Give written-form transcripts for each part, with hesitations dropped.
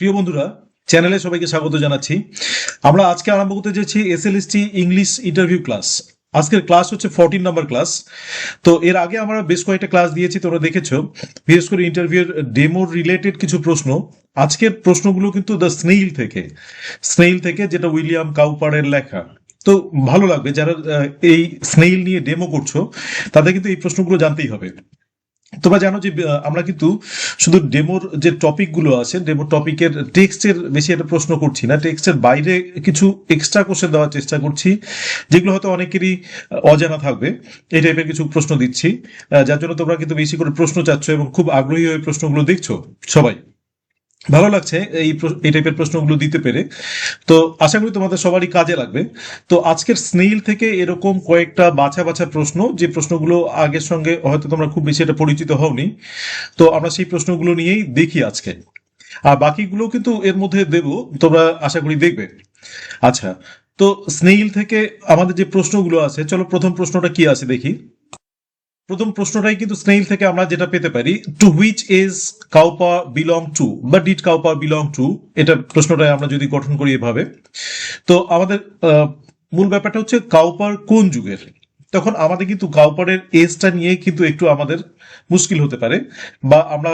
প্রিয় বন্ধুরা, চ্যানেলে সবাইকে স্বাগত জানাচ্ছি। আমরা আজকে আরম্ভ করতে যাচ্ছি এসএলএসটি ইংলিশ ইন্টারভিউ ক্লাস। আজকের ক্লাস হচ্ছে 14 নাম্বার ক্লাস। তো এর আগে আমরা বেশ কয়েকটা ক্লাস দিয়েছি, তোমরা দেখেছো। বিশেষ করে ইন্টারভিউর ডেমো রিলেটেড কিছু প্রশ্ন। আজকের প্রশ্নগুলো কিন্তু দ্য স্নেইল থেকে যেটা উইলিয়াম কাউপারের লেখা। তো ভালো লাগবে যারা এই স্নেইল নিয়ে ডেমো করছো, তাদের কিন্তু এই প্রশ্নগুলো জানতেই হবে। তোমরা জানো যে আমরা কিন্তু শুধু ডেমোর যে টপিকগুলো আছে, ডেমো টপিকের টেক্সটের বেশি একটা প্রশ্ন করছি না, টেক্সটের বাইরে কিছু এক্সট্রা কোশ্চেন দেওয়ার চেষ্টা করছি, যেগুলো হয়তো অনেকেরই অজানা থাকবে। এই টাইপের কিছু প্রশ্ন দিচ্ছি, যার জন্য তোমরা কিন্তু বেশি করে প্রশ্ন চাচ্ছ এবং খুব আগ্রহী হয়ে প্রশ্নগুলো দেখছো সবাই। ভালো লাগছে এই টাইপের প্রশ্নগুলো দিতে পেরে। তো আশা করি তোমাদের সবারই কাজে লাগবে। তো আজকের স্নেইল থেকে এরকম কয়েকটা বাছা বাছা প্রশ্ন, যে প্রশ্নগুলো আগের সঙ্গে হয়তো তোমরা খুব বেশি এটা পরিচিত হওনি, তো আমরা সেই প্রশ্নগুলো নিয়েই দেখি আজকে। আর বাকিগুলো কিন্তু এর মধ্যে দেব, তোমরা আশা করি দেখবে। আচ্ছা, তো স্নেইল থেকে আমাদের যে প্রশ্নগুলো আছে, চলো প্রথম প্রশ্নটা কি আছে দেখি। প্রথম প্রশ্নটাই কিন্তু স্নেইল থেকে আমরা যেটা পেতে পারি, to which age Cowper belong to, বা ডিড কাউপা বিলং টু, এটা প্রশ্নটাই আমরা যদি গঠন করি এভাবে। তো আমাদের মূল ব্যাপারটা হচ্ছে কাউপার কোন যুগের। তখন আমাদের কিন্তু কাউপারের এজটা নিয়ে কিন্তু একটু আমাদের মুশকিল হতে পারে, বা আমরা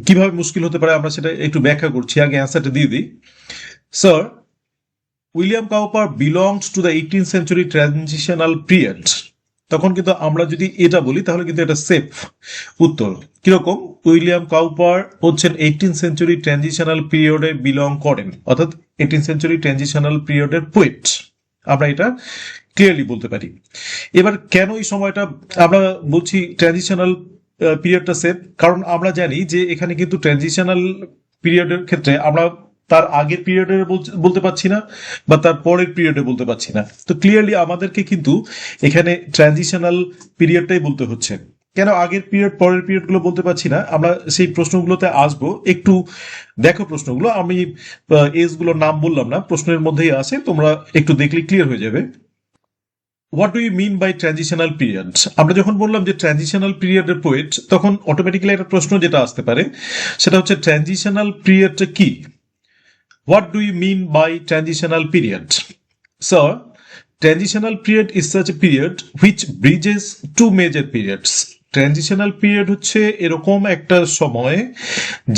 কিভাবে মুশকিল হতে পারে আমরা সেটা একটু ব্যাখ্যা করছি, আগে অ্যান্সারটা দিয়ে দিই। Sir, William Cowper belongs to the 18th century transitional period. তখন কিন্তু আমরা যদি এটা বলি তাহলে কিন্তু এটা সেফ উত্তর। কিরকম? উইলিয়াম কাউপার হচ্ছেন 18th সেঞ্চুরি ট্রানজিশনাল পিরিয়ডে বিলং করেন, অর্থাৎ 18th সেঞ্চুরি ট্রানজিশনাল পিরিয়ডের পোয়েট। আমরা এটা ক্লিয়ারলি বলতে পারি। এবার কেন এই সময়টা আমরা বলছি ট্রানজিশনাল পিরিয়ডটা সেফ? কারণ আমরা জানি যে এখানে কিন্তু ট্রানজিশনাল পিরিয়ডের ক্ষেত্রে আমরা তার আগের পিরিয়ডে বলতে পারছি না, বা তার পরের পিরিয়ডে বলতে পারছি না। তো ক্লিয়ারলি আমাদেরকে কিন্তু এখানে ট্রানজিশনাল পিরিয়ডটাই বলতে হচ্ছে। কেন আগের পিরিয়ড পরের পিরিয়ড গুলো বলতে পারছি না, আমরা সেই প্রশ্নগুলোতে আসবো। একটু দেখো প্রশ্নগুলো, আমি এজ গুলোর নাম বললাম না, প্রশ্নের মধ্যেই আছে, তোমরা একটু দেখলে ক্লিয়ার হয়ে যাবে। What do you mean by transitional period? আমরা যখন বললাম যে ট্রানজিশনাল পিরিয়ডের পোয়েট, তখন অটোমেটিক্যালি একটা প্রশ্ন যেটা আসতে পারে সেটা হচ্ছে ট্রানজিশনাল পিরিয়ডটা কি। What do you mean by transitional period? So, transitional period is such a period which bridges two major periods. Transitional period হচ্ছে এরকম একটা সময়,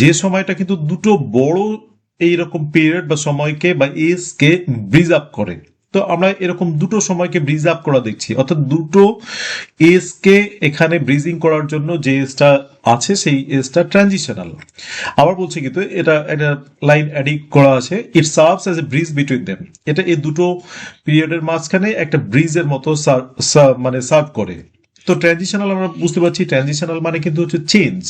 যে সময়টা কিন্তু দুটো বড় এইরকম পিরিয়ড বা সময়কে বা এজকে ব্রিজ আপ করে। তো আমরা এরকম দুটো সময়কে ব্রিজ আপ করা দেখছি, অর্থাৎ দুটো এজকে এখানে ব্রিজিং করার জন্য যে এজটা আছে সেই এজটা ট্রানজিশনাল। আবার বলছি কিন্তু এটা একটা লাইন অ্যাডিং করা আছে, ইট serves as a bridge between them. এটা এই দুটো পিরিয়ডের মাঝখানে একটা ব্রিজের মতো মানে সার্ভ করে। তো ট্রানজিশনাল আমরা বুঝতে পারছি, ট্রানজিশনাল মানে কিন্তু হচ্ছে চেঞ্জ,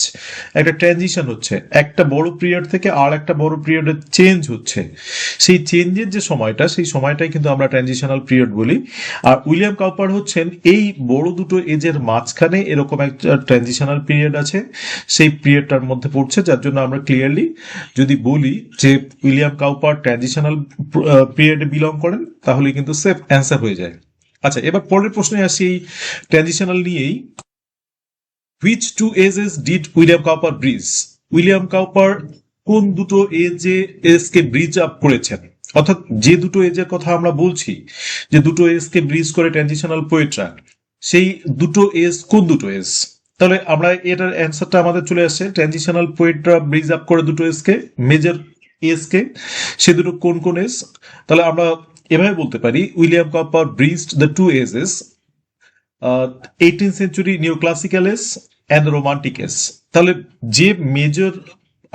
একটা ট্রানজিশন হচ্ছে একটা বড় পিরিয়ড থেকে আর একটা বড় পিরিয়ডে চেঞ্জ হচ্ছে। সেই চেঞ্জের যে সময়টা, সেই সময়টাই কিন্তু আমরা ট্রানজিশনাল পিরিয়ড বলি। আর উইলিয়াম কাউপার হচ্ছেন এই বড় দুটো এজের মাঝখানে এরকম একটা ট্রানজিশনাল পিরিয়ড আছে, সেই পিরিয়ডটার মধ্যে পড়ছে, যার জন্য আমরা ক্লিয়ারলি যদি বলি যে উইলিয়াম কাউপার ট্রানজিশনাল পিরিয়ডে বিলং করেন, তাহলে কিন্তু সেফ অ্যান্সার হয়ে যায়। আচ্ছা, এবার পরের প্রশ্নে আসি এই ট্রানজিশনাল নিয়েই। Which two ages did William Cowper bridge? William Cowper কোন দুটো এজকে ব্রিজ আপ করেছেন? অর্থাৎ যে দুটো এজের কথা আমরা বলছি, যে দুটো এজকে ব্রিজ করে ট্রানজিশনাল পোয়েটরা, সেই দুটো এজ কোন দুটো এজ? তাহলে আমরা এটার অ্যান্সারটা আমাদের চলে আসছে, ট্রানজিশনাল পোয়েটরা ব্রিজ আপ করে দুটো এজকে, মেজর এজকে। সে দুটো কোন কোন এজ? তাহলে আমরা এভাবে বলতে পারি, William Cowper bridged the two ages, 18th century new classical age and romantic age. তাহলে যে মেজর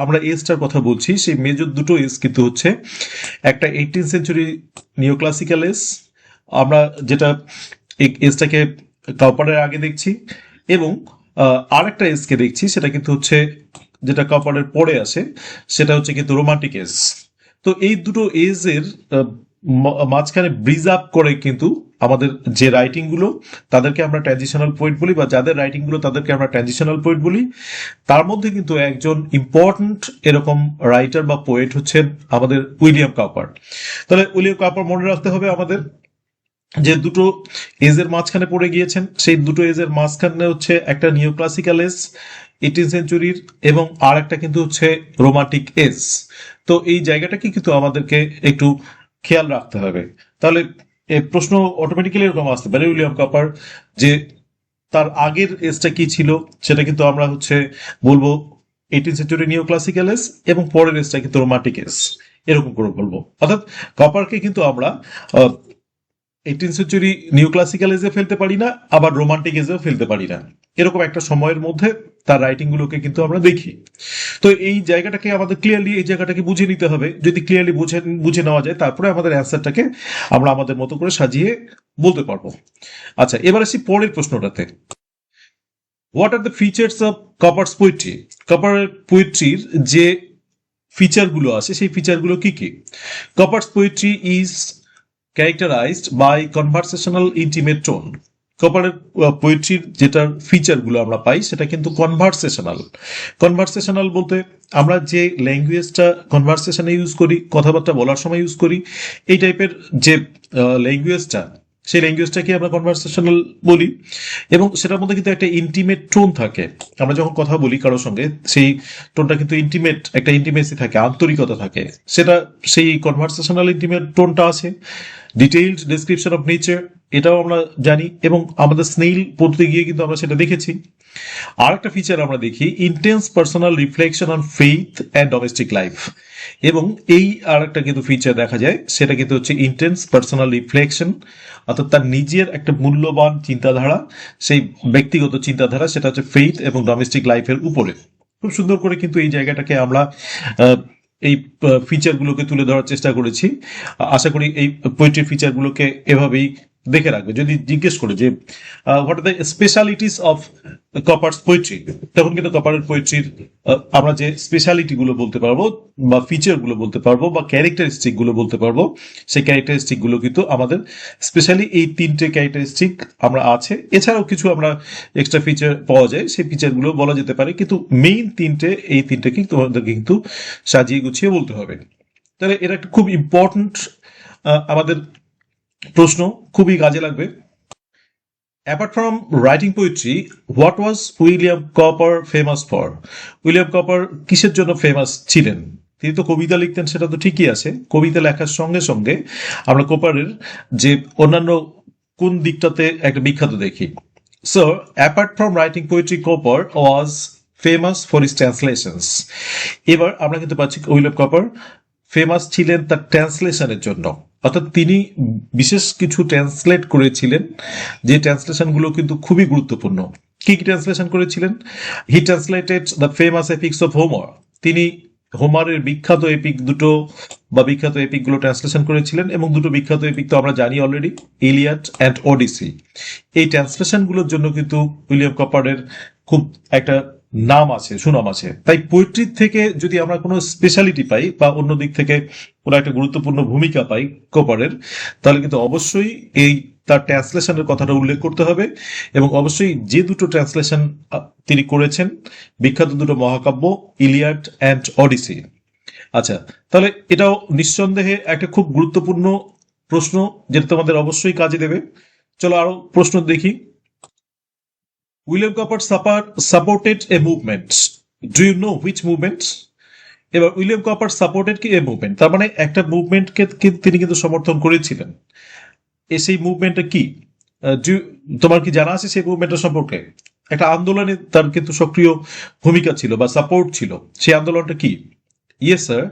আমরা এজটার কথা বলছি, সেই মেজর দুটো এজ কিন্তু হচ্ছে একটা 18th century new classical age, আমরা যেটা এজটাকে কাউপারের আগে দেখছি, এবং আরেকটা এজকে দেখছি, সেটা কিন্তু হচ্ছে যেটা কাউপারের পরে আসে, সেটা হচ্ছে কিন্তু রোমান্টিক এজ। তো এই দুটো এজের মাঝখানে ব্রিজ আপ করে কিন্তু আমাদের যে রাইটিং গুলো, তাদেরকে আমরা ট্রানজিশনাল পোয়েট বলি, বা যাদের রাইটিং গুলো তাদেরকে আমরা ট্রানজিশনাল পোয়েট বলি। তার মধ্যে কিন্তু একজন ইম্পর্টেন্ট এরকম রাইটার বা পোয়েট হচ্ছেন আমাদের উইলিয়াম কাউপার। তাহলে উইলিয়াম কাউপার মনে রাখতে হবে আমাদের। যে দুটো এজের মাঝখানে পড়ে গিয়েছেন, সেই দুটো এজের মাঝখানে হচ্ছে একটা নিও ক্লাসিক্যাল এজ 18 সেঞ্চুরির, এবং আর একটা কিন্তু হচ্ছে রোমান্টিক এজ। তো এই জায়গাটাকে কিন্তু আমাদেরকে একটু খেয়াল রাখতে হবে। তাহলে প্রশ্ন অটোমেটিক্যালি এরকম আসতে পারে, উইলিয়াম কপার যে তার আগের এজটা কি ছিল সেটা কিন্তু আমরা হচ্ছে বলবো 18 সেঞ্চুরি নিও ক্লাসিক্যাল এজ, এবং পরের এজটা কিন্তু রোমান্টিক এজ, এরকম করে বলবো। অর্থাৎ কপারকে কিন্তু আমরা 18 সেঞ্চুরি নিউ ক্লাসিক্যাল এজে ফেলতে পারি না, আবার রোমান্টিক এজেও ফেলতে পারি না, এরকম একটা সময়ের মধ্যে তার রাইটিং গুলোকে কিন্তু আমরা দেখি। তো এই জায়গাটাকে আমাদের ক্লিয়ারলি এই জায়গাটাকে বুঝে নিতে হবে। যদি ক্লিয়ারলি বুঝে নেওয়া যায়, তারপরে আমাদের অ্যান্সারটাকে আমরা আমাদের মতো করে সাজিয়ে বলতে পারবো। আচ্ছা, এবার আসি পরের প্রশ্নটাতে। What are the features of Cowper's poetry? কপারের পোয়েট্রির যে ফিচারগুলো আছে সেই ফিচারগুলো কি কি? Cowper's poetry is characterized by conversational intimate tone. কপারের পোয়েট্রির যেটার ফিচারগুলো আমরা পাই সেটা কিন্তু কনভারসেশনাল। কনভারসেশনাল বলতে আমরা যে ল্যাঙ্গুয়েজটা কনভারসেশনে ইউজ করি, কথাবার্তা বলার সময় ইউজ করি, এই টাইপের যে ল্যাঙ্গুয়েজটা, সেই ল্যাঙ্গুয়েজটাকে আমরা কনভারসেশনাল বলি। এবং সেটার মধ্যে কিন্তু একটা ইন্টিমেট টোন থাকে। আমরা যখন কথা বলি কারোর সঙ্গে, সেই টোনটা কিন্তু ইন্টিমেট, একটা ইন্টিমেসি থাকে, আন্তরিকতা থাকে, সেটা সেই কনভারসেশনাল ইন্টিমেট টোনটা আছে। ডিটেইলড ডেসক্রিপশন অফ নেচার, এটাও আমরা জানি, এবং আমাদের স্নেইল পড়তে গিয়ে কিন্তু আমরা সেটা দেখেছি। আর একটা ফিচার আমরা দেখি, intense personal reflection on faith and domestic life. এবং এই আর একটা কিন্তু ফিচার দেখা যায়, সেটা কিন্তু হচ্ছে ইন্টেন্স পার্সোনাল রিফ্লেকশন, অর্থাৎ তার নিজের একটা মূল্যবান চিন্তাধারা, সেই ব্যক্তিগত চিন্তাধারা, সেটা হচ্ছে ফেইথ এবং ডোমেস্টিক লাইফের উপরে। খুব সুন্দর করে কিন্তু এই জায়গাটাকে আমরা এই ফিচারগুলোকে তুলে ধরার চেষ্টা করেছি। আশা করি এই পোয়েট্রি ফিচারগুলোকে এভাবেই দেখে রাখবে। যদি জিজ্ঞেস করে যে what are the specialities of Cowper's poetry, তখন কিন্তু কপারের পোয়েট্রির আমরা যে স্পেশালিটি গুলো বলতে পারবো, বা ফিচার গুলো বলতে পারবো, বা ক্যারেক্টারিস্টিক গুলো বলতে পারবো, সেই ক্যারেক্টারিস্টিক গুলো কিন্তু আমাদের স্পেশালি এই তিনটে ক্যারেক্টারিস্টিক আমরা আছে। এছাড়াও কিছু আমরা এক্সট্রা ফিচার পাওয়া যায়, সেই ফিচার গুলো বলা যেতে পারে, কিন্তু মেইন তিনটে, এই তিনটেকে তোমাদেরকে কিন্তু সাজিয়ে গুছিয়ে বলতে হবে। তাহলে এটা একটা খুব ইম্পর্টেন্ট আমাদের প্রশ্ন, খুবই কাজে লাগবে। Apart from writing poetry, what was William copper famous for? William copper কিসের জন্য ফেমাস ছিলেন? তিনি তো কবিতা লিখতেন, সেটা তো ঠিকই আছে। কবিতা লেখার সঙ্গে সঙ্গে আমরা কপারের যে অন্যান্য কোন দিকটাতে একটা বিখ্যাত দেখি। So apart from writing poetry, copper was famous for his translations. এবার আমরা কিন্তু পাচ্ছি উইলিয়াম কপার ফেমাস ছিলেন তার ট্রান্সলেশনের জন্য, অর্থাৎ তিনি বিশেষ কিছু ট্রান্সলেট করেছিলেন, যে ট্রান্সলেশনগুলো কিন্তু খুবই গুরুত্বপূর্ণ। কি কি ট্রান্সলেশন করেছিলেন? He translated the famous epics of Homer. তিনি হোমারের বিখ্যাত এপিক দুটো, বা বিখ্যাত এপিকগুলো ট্রান্সলেশন করেছিলেন, এবং দুটো বিখ্যাত এপিক তো আমরা জানি অলরেডি, ইলিয়াড অ্যান্ড ওডিসি। এই ট্রান্সলেশনগুলোর জন্য কিন্তু উইলিয়াম কপারের খুব একটা নাম আছে, সুনাম আছে। তাই পোয়েট্রির থেকে যদি আমরা কোনো স্পেশালিটি পাই, বা অন্য দিক থেকে কোনো একটা গুরুত্বপূর্ণ ভূমিকা পাই কপারের, তাহলে কিন্তু অবশ্যই এই তার ট্রান্সলেশনের কথাটা উল্লেখ করতে হবে, এবং অবশ্যই যে দুটো ট্রান্সলেশন তিনি করেছেন, বিখ্যাত দুটো মহাকাব্য, ইলিয়াড অ্যান্ড অডিসি। আচ্ছা, তাহলে এটাও নিঃসন্দেহে একটা খুব গুরুত্বপূর্ণ প্রশ্ন, যেটা তোমাদের অবশ্যই কাজে দেবে। চলো আরো প্রশ্ন দেখি। William Cowper supported a movement. Do you know which movement? এবার উইলিয়াম কপার সাপোর্টেড কি এ মুভমেন্ট, তার মানে একটা মুভমেন্টকে তিনি কিন্তু সমর্থন করেছিলেন। সেই মুভমেন্টটা কি? তোমার কি জানা আছে সেই মুভমেন্টের সম্পর্কে? একটা আন্দোলনে তার কিন্তু সক্রিয় ভূমিকা ছিল, বা সাপোর্ট ছিল। সেই আন্দোলনটা কি? Yes sir,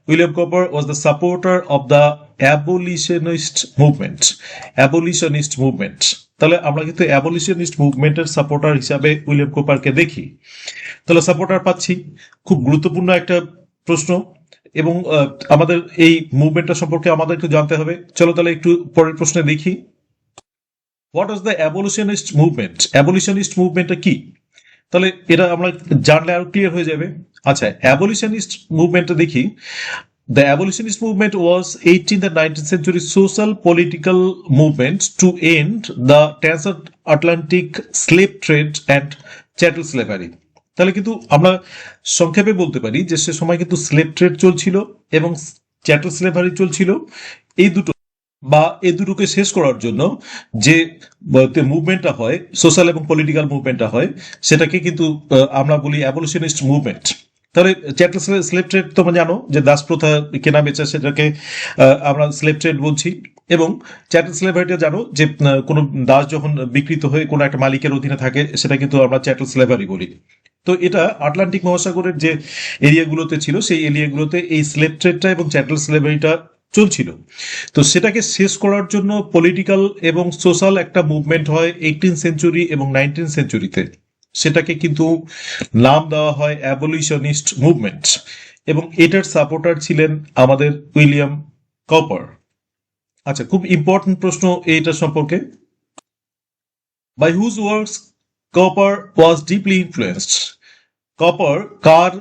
William Cowper was the supporter of the abolitionist movement. Abolitionist movement, তাহলে আমরা কিন্তু অ্যাবলিশনিস্ট মুভমেন্টের সাপোর্টার হিসাবে উইলিয়াম কপারকে দেখি। তাহলে সাপোর্টার পাচ্ছি, খুব গুরুত্বপূর্ণ একটা প্রশ্ন, এবং আমাদের এই মুভমেন্টটা সম্পর্কে আমাদের একটু জানতে হবে। চলো তাহলে একটু পরের প্রশ্নে দেখি। What was the abolitionist movement? Abolitionist মুভমেন্টটা কি? তাহলে এটা আমরা জানলে আরো ক্লিয়ার হয়ে যাবে। আচ্ছা, অ্যাবলিশনিস্ট মুভমেন্টটা দেখি। The abolitionist movement was 18th and 19th century social political movement to end the transatlantic slave trade and chattel slavery. তাহলে কিন্তু আমরা সংক্ষেপে বলতে পারি যে সে সময় কিন্তু স্লেভ ট্রেড চলছিল এবং চ্যাটেল স্লেভারি চলছিল। এই দুটো বা এ দুটোকে শেষ করার জন্য যে মুভমেন্টটা হয়, সোশ্যাল এবং পলিটিক্যাল মুভমেন্টটা হয়, সেটাকে কিন্তু আমরা বলি অ্যাবলিশনিস্ট মুভমেন্ট। তাহলে চ্যাটেল স্লেভ ট্রেড তোমরা জানো যে দাস প্রথা, কেনা বেচা, সেটাকে আমরা স্লেভ ট্রেড বলছি। এবং চ্যাটেল স্লেভারিটা জানো যে কোনো দাস যখন বিকৃত হয়ে কোনো একটা মালিকের অধীনে থাকে, সেটা কিন্তু আমরা চ্যাটেল স্লেভারি বলি। তো এটা আটলান্টিক মহাসাগরের যে এরিয়াগুলোতে ছিল, সেই এরিয়াগুলোতে এই স্লেভ ট্রেডটা এবং চ্যাটেল স্লেভারিটা চলছিল। তো সেটাকে শেষ করার জন্য পলিটিক্যাল এবং সোশ্যাল একটা মুভমেন্ট হয় 18 সেঞ্চুরি এবং 19 সেঞ্চুরিতে। সেটাকে কিন্তু নাম দেওয়া হয় অ্যাবলিশনিস্ট মুভমেন্ট, এবং এটার সাপোর্টার ছিলেন আমাদের উইলিয়াম কপার। আচ্ছা, খুব ইম্পর্টেন্ট প্রশ্ন এইটা সম্পর্কে, by whose works Cowper was deeply influenced. Cowper কার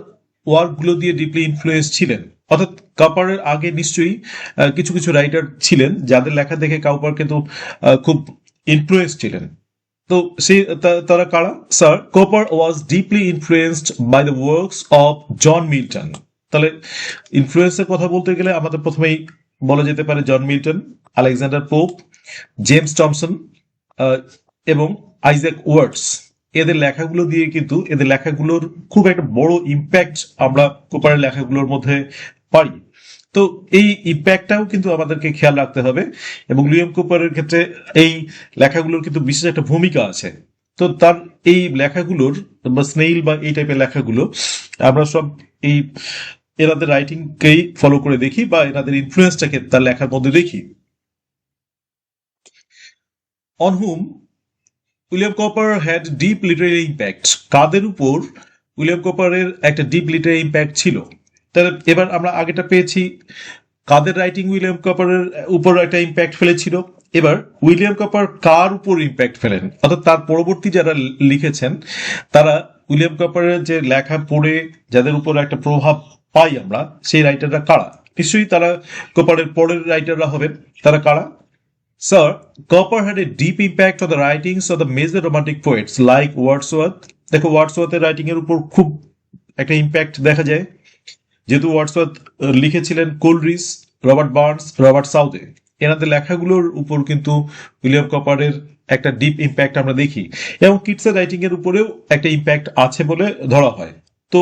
ওয়ার্কগুলো দিয়ে ডিপলি ইনফ্লুয়েন্স ছিলেন? অর্থাৎ কপারের আগে নিশ্চয়ই কিছু কিছু রাইটার ছিলেন যাদের লেখা দেখে কপার কিন্তু খুব ইনফ্লুয়েন্স ছিলেন। তো সে তারা কারা? Sir, Cowper was deeply influenced by the works of John Milton. তাহলে ইনফ্লুয়েন্সের কথা বলতে গেলে আমাদের প্রথমেই বলা যেতে পারে John Milton, Alexander Pope, James Thomson এবং আইজ্যাক ওয়ার্ডস। এদের লেখাগুলো দিয়ে কিন্তু এদের লেখাগুলোর খুব একটা বড় ইম্প্যাক্ট আমরা কোপারের লেখাগুলোর মধ্যে পাই। তো এই ইম্প্যাক্টটাও কিন্তু আমাদেরকে খেয়াল রাখতে হবে, এবং উইলিয়াম কুপারের ক্ষেত্রে এই লেখাগুলোর কিন্তু বিশেষ একটা ভূমিকা আছে। তো তার এই লেখাগুলোর বা স্নেইল বা এই টাইপের লেখাগুলো আমরা সব এই এনাদের রাইটিংকেই ফলো করে দেখি, বা এনাদের ইনফ্লুয়েন্সটাকে তার লেখার মধ্যে দেখি। On whom William Cowper had deep literary impact. কাদের উপর উইলিয়াম কপারের একটা ডিপ লিটারেরি ইম্প্যাক্ট ছিল? তাহলে এবার আমরা আগেটা পেয়েছি কাদের রাইটিং উইলিয়াম কপারের উপর একটা ইম্প্যাক্ট ফেলেছিল। এবার উইলিয়াম কপার কার উপর ইম্প্যাক্ট ফেলেন, অর্থাৎ তার পরবর্তী যারা লিখেছেন তারা উইলিয়াম কপারের যে লেখা পড়ে যাদের উপর একটা প্রভাব পাই আমরা, সেই রাইটাররা কারা? নিশ্চয়ই তারা কপারের পরের রাইটাররা হবেন। তারা কারা? Sir, Cowper had a deep impact on the writings of the major romantic poets like Wordsworth. দেখো ওয়ার্ডসওয়ার্থের রাইটিং এর উপর খুব একটা ইম্প্যাক্ট দেখা যায়, যেহেতু ওয়ার্ডসওয়ার্থ লিখেছিলেন কোলরিজ, রবার্ট বার্নস, রবার্ট সাউথে। এনাদের লেখাগুলোর উপর কিন্তু উইলিয়াম কপারের একটা ডিপ ইম্প্যাক্ট আমরা দেখি, এবং কিটসের রাইটিং এর উপরেও একটা ইম্প্যাক্ট আছে বলে ধরা হয়। তো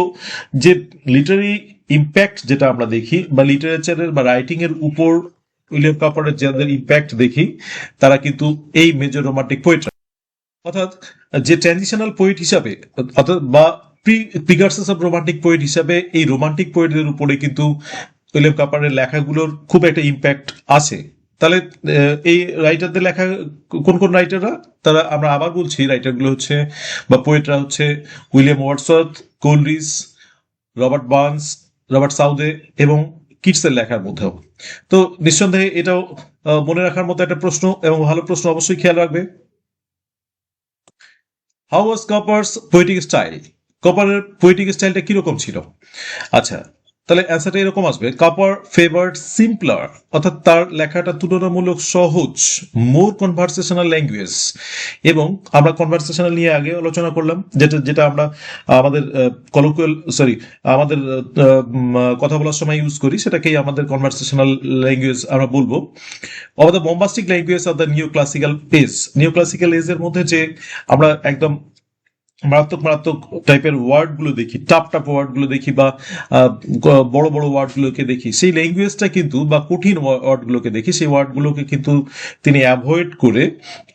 যে লিটারি ইম্প্যাক্ট যেটা আমরা দেখি, বা লিটারেচারের বা রাইটিং এর উপর উইলিয়াম কপারের যাদের ইম্প্যাক্ট দেখি, তারা কিন্তু এই মেজর রোমান্টিক পোয়েটরা, অর্থাৎ যে ট্রানজিশনাল পোয়েট হিসাবে, অর্থাৎ বা প্রিগার্সেস অফ রোমান্টিক পোয়েট হিসাবে এই রোমান্টিক পোয়েটদের উপরে কিন্তু উইলিয়াম কপারের লেখাগুলোর খুব একটা ইম্প্যাক্ট আছে। তাহলে এই রাইটারদের লেখা কোন কোন রাইটাররা? তারা আমরা আবার বলছি, রাইটারগুলো হচ্ছে বা পোয়েটরা হচ্ছে William Wordsworth, Coleridge, Robert Burns, Robert Southey এবং কিটসের লেখার মধ্যেও। তো নিঃসন্দেহে এটাও মনে রাখার মতো একটা প্রশ্ন, এবং ভালো প্রশ্ন, অবশ্যই খেয়াল রাখবে। How was Cowper's poetic style? কপারের পোয়েটিক স্টাইলটা কিরকম ছিল? আচ্ছা, তাহলে অ্যান্সারটা এরকম আসবে, কপার ফেভার্ড সিম্পলার, অর্থাৎ তার লেখাটা তুলনামূলক সহজ, মোর কনভারসেশনাল ল্যাঙ্গুয়েজ। এবং আমরা কনভারসেশনাল নিয়ে আগে আলোচনা করলাম, যেটা যেটা আমরা আমাদের কলোকুয়াল আমাদের কথা বলার সময় ইউজ করি, সেটাকেই আমাদের কনভারসেশনাল ল্যাঙ্গুয়েজ আমরা বলবো। Of the bombastic language of the new classical age. New classical এজের মধ্যে যে আমরা একদম মারাত্মক মারাত্মক টাইপের ওয়ার্ড গুলো দেখি, টাপ টাপ ওয়ার্ড গুলো দেখি, বা বড় বড় ওয়ার্ড গুলোকে দেখি, সেই ল্যাঙ্গুয়েজটা কিন্তু, বা কঠিন ওয়ার্ড গুলোকে দেখি, সেই ওয়ার্ড গুলোকে কিন্তু তিনি অ্যাভয়েড করে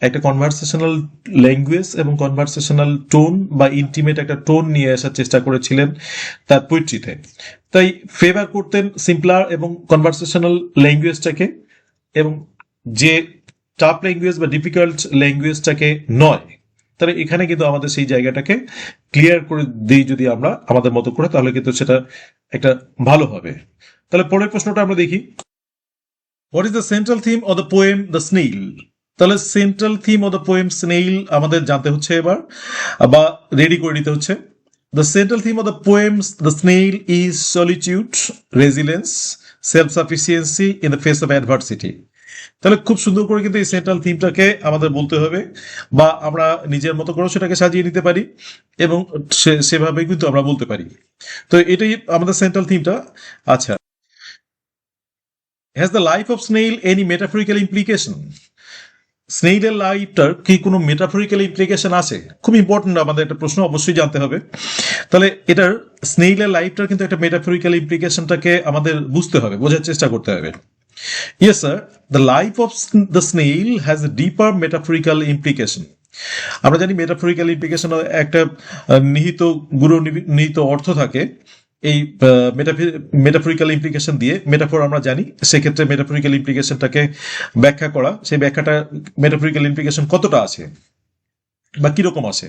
একটা কনভারসেশনাল ল্যাঙ্গুয়েজ এবং কনভারসেশনাল টোন বা ইন্টিমেট একটা টোন নিয়ে আসার চেষ্টা করেছিলেন তার পোয়েট্রিতে। তাই ফেভার করতেন সিম্পলার এবং কনভারসেশনাল ল্যাঙ্গুয়েজটাকে, এবং যে টাফ ল্যাঙ্গুয়েজ বা ডিফিকাল্ট ল্যাঙ্গুয়েজটাকে নয়। তাহলে এখানে কিন্তু আমাদের সেই জায়গাটাকে ক্লিয়ার করে দিই যদি আমরা আমাদের মতো করে, তাহলে কিন্তু সেটা একটা ভালো হবে। তাহলে পরের প্রশ্নটা আমরা দেখি, what is the central theme of the poem the snail? তাহলে central theme of the poem snail আমাদের জানতে হচ্ছে এবার, বা রেডি করে নিতে হচ্ছে। The central theme of the poems the snail is solitude, resilience, self sufficiency in the face of adversity. তাহলে খুব সুন্দর করে কিন্তু এই সেন্ট্রাল থিমটাকে আমাদের বলতে হবে, বা আমরা নিজের মতো করে সেটাকে সাজিয়ে নিতে পারি, এবং সেভাবে কিন্তু আমরা বলতে পারি। তো এটাই আমাদের সেন্ট্রাল থিমটা। আচ্ছা, has the life of snail any metaphorical implication? স্নেইলের লাইফটার কি কোনো মেটাফরিক্যাল ইমপ্লিকেশন আছে? খুব ইম্পর্টেন্ট আমাদের একটা প্রশ্ন, অবশ্যই জানতে হবে। তাহলে এটার স্নেইলের লাইফটার কিন্তু একটা মেটাফরিক্যাল ইমপ্লিকেশনটাকে আমাদের বুঝতে হবে, বোঝার চেষ্টা করতে হবে। Yes, sir. The life of the snail has a deeper metaphorical implication. আমরা জানি মেটাফরিক্যাল ইমপ্লিকেশন একটা নিহিত নিহিত অর্থ থাকে এই মেটাফরিক্যাল ইমপ্লিকেশন দিয়ে। মেটাফোর আমরা জানি, সেক্ষেত্রে মেটাফরিক্যাল ইমপ্লিকেশনটাকে ব্যাখ্যা করা, সেই ব্যাখ্যাটা মেটাফরিক্যাল ইমপ্লিকেশন কতটা আছে বা কিরকম আছে।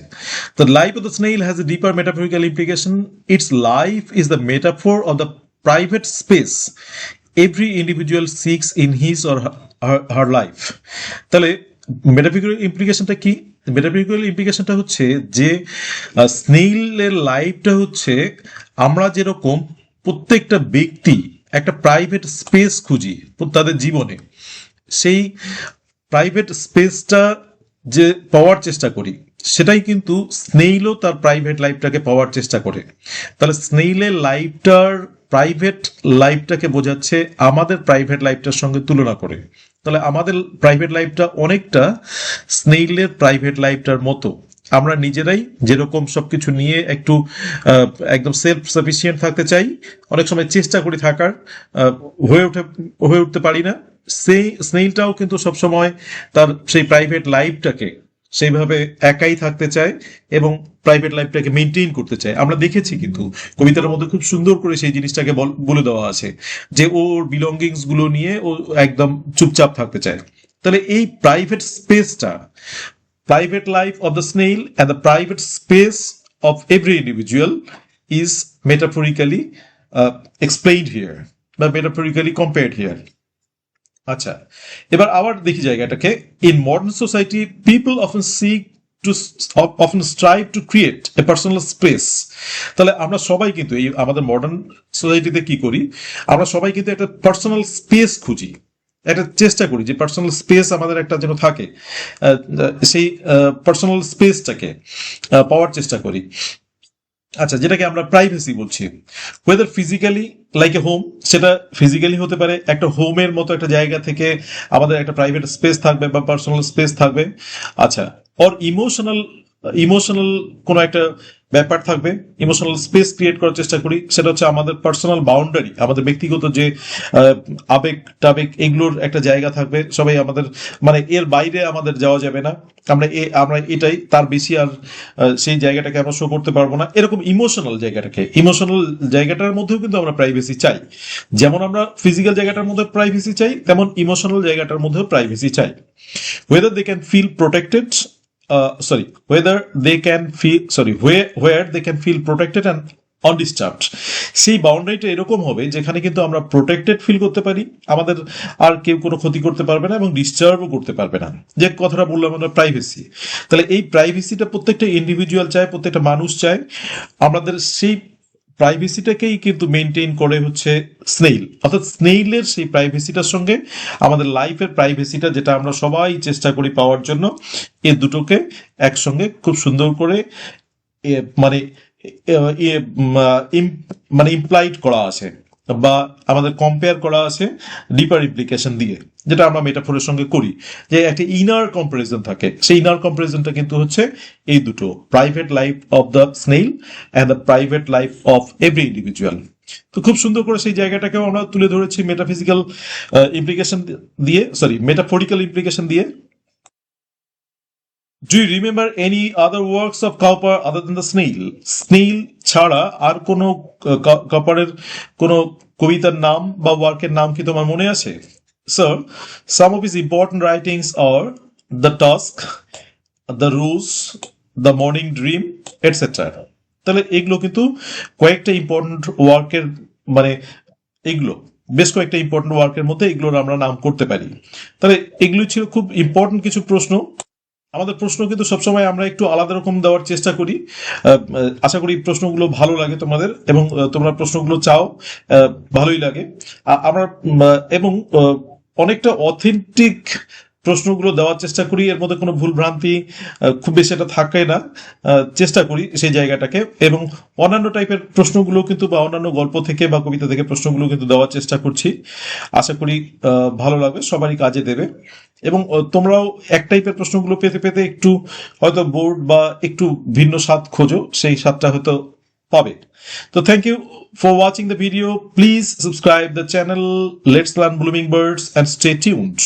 The life of the snail has a deeper metaphorical implication. Its life is the metaphor of the private space every individual seeks in his or her life. তাহলে মেটাফিজিক্যাল ইমপ্লিকেশনটা কি? মেটাফিজিক্যাল ইমপ্লিকেশনটা হচ্ছে যে স্নেইলের লাইফটা হচ্ছে আমরা যেরকম প্রত্যেকটা ব্যক্তি একটা প্রাইভেট স্পেস খুঁজি তাদের জীবনে, সেই প্রাইভেট স্পেসটা যে পাওয়ার চেষ্টা করি, সেটাই কিন্তু স্নেইলও তার প্রাইভেট লাইফটাকে পাওয়ার চেষ্টা করে। তাহলে স্নেইলের লাইফটার প্রাইভেট লাইফটাকে বোঝাচ্ছে আমাদের প্রাইভেট লাইফটার সঙ্গে তুলনা করে। তাহলে আমাদের প্রাইভেট লাইফটা অনেকটা স্নেইলের প্রাইভেট লাইফটার মতো। আমরা নিজেরাই যেরকম সবকিছু নিয়ে একটু একদম সেলফ সাফিসিয়েন্ট থাকতে চাই, অনেক সময় চেষ্টা করি থাকার, হয়ে উঠতে পারি না, সেই স্নেইলটাও কিন্তু সবসময় তার সেই প্রাইভেট লাইফটাকে সেইভাবে একাই থাকতে চায় এবং প্রাইভেট লাইফটাকে মেনটেন করতে চায়। আমরা দেখেছি কিন্তু কবিতার মধ্যে খুব সুন্দর করে সেই জিনিসটাকে বলে দেওয়া আছে যে ওর বিলঙ্গিংস গুলো নিয়ে ও একদম চুপচাপ থাকতে চায়। তাহলে এই প্রাইভেট স্পেসটা, private life of the snail and the private space of every individual is metaphorically explained here, but metaphorically compared here. আচ্ছা, এবার আবার দেখি জায়গাটাকে। In modern society people often strive to create a personal space. তাহলে আমরা সবাই কিন্তু এই আমাদের মডার্ন সোসাইটিতে কি করি, আমরা সবাই কিন্তু একটা পার্সোনাল স্পেস খুঁজি, একটা চেষ্টা করি যে পার্সোনাল স্পেস আমাদের একটা যেন থাকে, সেই পার্সোনাল স্পেসটাকে পাওয়ার চেষ্টা করি। আচ্ছা, যেটাকে আমরা প্রাইভেসি বলছি। Weather physically like a home, সেটা ফিজিক্যালি হতে পারে, একটা হোমের মতো একটা জায়গা থেকে আমাদের একটা প্রাইভেট স্পেস থাকবে বা পার্সোনাল স্পেস থাকবে। আচ্ছা, অর ইমোশনাল কোনো একটা ব্যাপার থাকবে, ইমোশনাল স্পেস ক্রিয়েট করার চেষ্টা করি, সেটা হচ্ছে আমাদের পার্সোনাল বাউন্ডারি, আমাদের ব্যক্তিগত যে আবেগ টাবেগ এগুলোর একটা জায়গা থাকবে। সবাই আমাদের মানে এর বাইরে আমাদের যাওয়া যাবে না, আমরা এটাই, তার বেশি আর সেই জায়গাটাকে আমরা শো করতে পারবো না। এরকম ইমোশনাল জায়গাটার মধ্যেও কিন্তু আমরা প্রাইভেসি চাই। যেমন আমরা ফিজিক্যাল জায়গাটার মধ্যে প্রাইভেসি চাই, তেমন ইমোশনাল জায়গাটার মধ্যেও প্রাইভেসি চাই। whether they can feel protected where they can feel protected and undisturbed. সেই বাউন্ডারিটা এরকম হবে যেখানে কিন্তু আমরা প্রোটেক্টেড ফিল করতে পারি, আমাদের আর কেউ কোনো ক্ষতি করতে পারবে না এবং ডিস্টার্বও করতে পারবে না, যে কথাটা বললাম আমরা প্রাইভেসি। তাহলে এই প্রাইভেসিটা প্রত্যেকটা ইন্ডিভিজুয়াল চায়, প্রত্যেকটা মানুষ চায়। আমাদের সেই প্রাইভেসিটাকেই কিন্তু মেনটেন করে হচ্ছে স্নেইল, অর্থাৎ স্নেইলের সেই প্রাইভেসিটার সঙ্গে আমাদের লাইফের প্রাইভেসিটা, যেটা আমরা সবাই চেষ্টা করি পাওয়ার জন্য, এই দুটোকে একসঙ্গে খুব সুন্দর করে মানে ইমপ্লাইড করা আছে বা আমাদের কম্পেয়ার করা আছে ডিপার ইমপ্লিকেশন দিয়ে, যেটা আমরা মেটাফোরের সঙ্গে করি, যে একটা ইনার কম্পারিজন থাকে। সেই ইনার কম্পারিজনটা কিন্তু হচ্ছে এই দুটো, private life of the snail and the private life of every individual. তো খুব সুন্দর করে সেই জায়গাটাকেও আমরা তুলে ধরেছি মেটাফিজিক্যাল ইমপ্লিকেশন দিয়ে, মেটাফোরিক্যাল ইমপ্লিকেশন দিয়ে। Do you remember any other works of Cowper other than the snail? Snail ছাড়া আর কোনো কপারের কোনো কবিতার নাম বা ওয়ার্কের নাম কি তোমার মনে আছে? Sir, some of his important writings are The Tusk, The Ruse, The Morning Dream, etc. তাহলে এগুলো কিন্তু কয়েকটা ইম্পর্টেন্ট ওয়ার্কের, মানে এগুলো বেশ কয়েকটা ইম্পর্টেন্ট ওয়ার্কের মধ্যে এগুলোর আমরা নাম করতে পারি। তাহলে এগুলো ছিল খুব ইম্পর্টেন্ট কিছু প্রশ্ন। আমাদের প্রশ্ন কিন্তু সবসময় আমরা একটু আলাদা রকম দেওয়ার চেষ্টা করি। আশা করি প্রশ্নগুলো ভালো লাগে তোমাদের এবং তোমরা প্রশ্নগুলো চাও, ভালোই লাগে। আমরা এবং অনেকটা অথেন্টিক প্রশ্নগুলো দেওয়ার চেষ্টা করি, এর মধ্যে কোনো ভুল ভ্রান্তি খুব বেশি এটা থাকে না, চেষ্টা করি সেই জায়গাটাকে। এবং অন্যান্য টাইপের প্রশ্নগুলো কিন্তু বা অন্যান্য গল্প থেকে বা কবিতা থেকে প্রশ্নগুলো কিন্তু দেওয়ার চেষ্টা করছি। আশা করি ভালো লাগবে, সবারই কাজে দেবে। এবং তোমরাও এক টাইপের প্রশ্নগুলো পেতে পেতে একটু হয়তো বোর্ড বা একটু ভিন্ন স্বাদ খোঁজো, সেই স্বাদটা হয়তো পাবে। তো thank you for watching the video. Please subscribe the channel let's learn blooming birds and stay tuned.